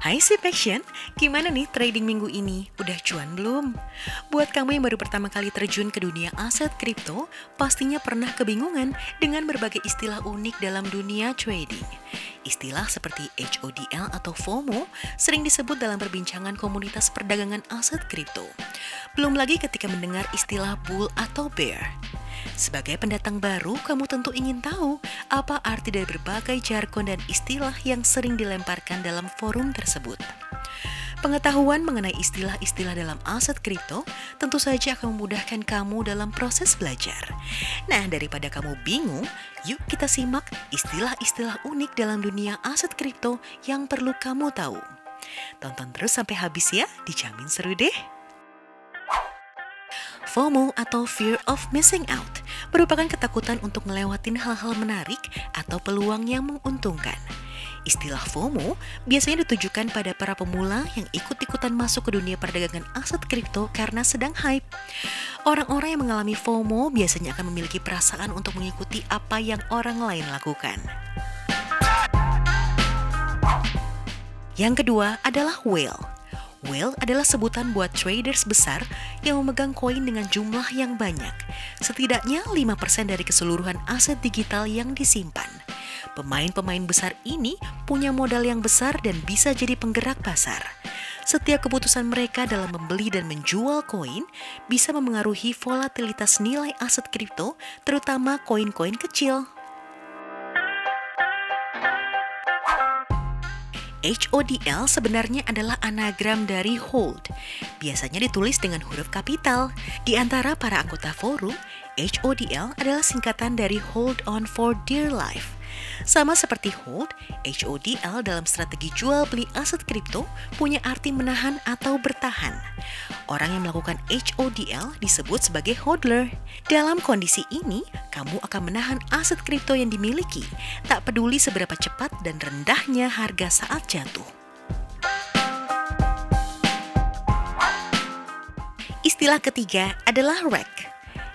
Hai Sip Action, gimana nih trading minggu ini? Udah cuan belum? Buat kamu yang baru pertama kali terjun ke dunia aset kripto, pastinya pernah kebingungan dengan berbagai istilah unik dalam dunia trading. Istilah seperti HODL atau FOMO sering disebut dalam perbincangan komunitas perdagangan aset kripto. Belum lagi ketika mendengar istilah bull atau bear. Sebagai pendatang baru, kamu tentu ingin tahu apa arti dari berbagai jargon dan istilah yang sering dilemparkan dalam forum tersebut. Pengetahuan mengenai istilah-istilah dalam aset kripto tentu saja akan memudahkan kamu dalam proses belajar. Nah, daripada kamu bingung, yuk kita simak istilah-istilah unik dalam dunia aset kripto yang perlu kamu tahu. Tonton terus sampai habis ya, dijamin seru deh. FOMO atau Fear of Missing Out merupakan ketakutan untuk ngelewatin hal-hal menarik atau peluang yang menguntungkan. Istilah FOMO biasanya ditujukan pada para pemula yang ikut-ikutan masuk ke dunia perdagangan aset kripto karena sedang hype. Orang-orang yang mengalami FOMO biasanya akan memiliki perasaan untuk mengikuti apa yang orang lain lakukan. Yang kedua adalah whale. Whale adalah sebutan buat traders besar yang memegang koin dengan jumlah yang banyak, setidaknya 5% dari keseluruhan aset digital yang disimpan. Pemain-pemain besar ini punya modal yang besar dan bisa jadi penggerak pasar. Setiap keputusan mereka dalam membeli dan menjual koin bisa memengaruhi volatilitas nilai aset kripto, terutama koin-koin kecil. HODL sebenarnya adalah anagram dari hold. Biasanya ditulis dengan huruf kapital. Di antara para anggota forum, HODL adalah singkatan dari hold on for dear life. Sama seperti hold, HODL dalam strategi jual beli aset kripto punya arti menahan atau bertahan. Orang yang melakukan HODL disebut sebagai hodler. Dalam kondisi ini, kamu akan menahan aset kripto yang dimiliki, tak peduli seberapa cepat dan rendahnya harga saat jatuh. Istilah ketiga adalah reg.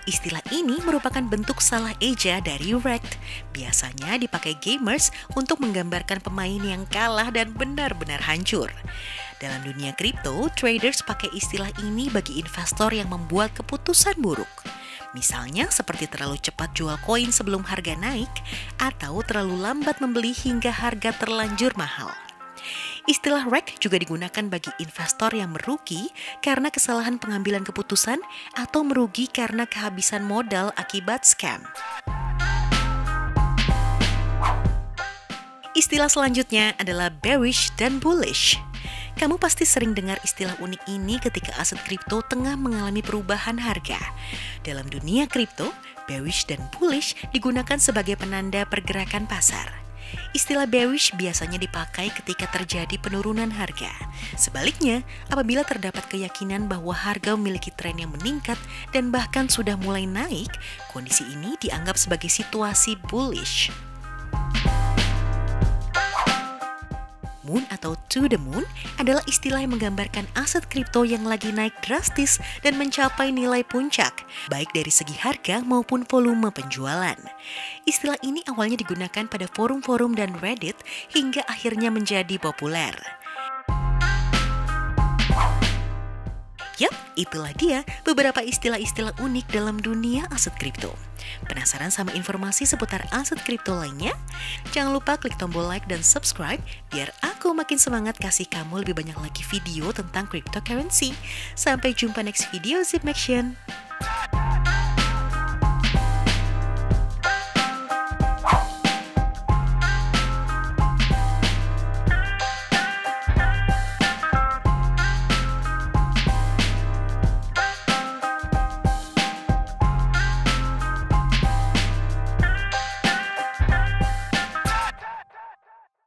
Istilah ini merupakan bentuk salah eja dari wrecked. Biasanya dipakai gamers untuk menggambarkan pemain yang kalah dan benar-benar hancur. Dalam dunia kripto, traders pakai istilah ini bagi investor yang membuat keputusan buruk. Misalnya seperti terlalu cepat jual koin sebelum harga naik, atau terlalu lambat membeli hingga harga terlanjur mahal. Istilah reg juga digunakan bagi investor yang merugi karena kesalahan pengambilan keputusan atau merugi karena kehabisan modal akibat scam. Istilah selanjutnya adalah bearish dan bullish. Kamu pasti sering dengar istilah unik ini ketika aset kripto tengah mengalami perubahan harga. Dalam dunia kripto, bearish dan bullish digunakan sebagai penanda pergerakan pasar. Istilah bearish biasanya dipakai ketika terjadi penurunan harga. Sebaliknya, apabila terdapat keyakinan bahwa harga memiliki tren yang meningkat dan bahkan sudah mulai naik, kondisi ini dianggap sebagai situasi bullish. Moon atau to the moon adalah istilah yang menggambarkan aset kripto yang lagi naik drastis dan mencapai nilai puncak, baik dari segi harga maupun volume penjualan. Istilah ini awalnya digunakan pada forum-forum dan Reddit hingga akhirnya menjadi populer. Yap, itulah dia beberapa istilah-istilah unik dalam dunia aset kripto. Penasaran sama informasi seputar aset kripto lainnya? Jangan lupa klik tombol like dan subscribe biar aku makin semangat kasih kamu lebih banyak lagi video tentang cryptocurrency. Sampai jumpa next video, Zip Action.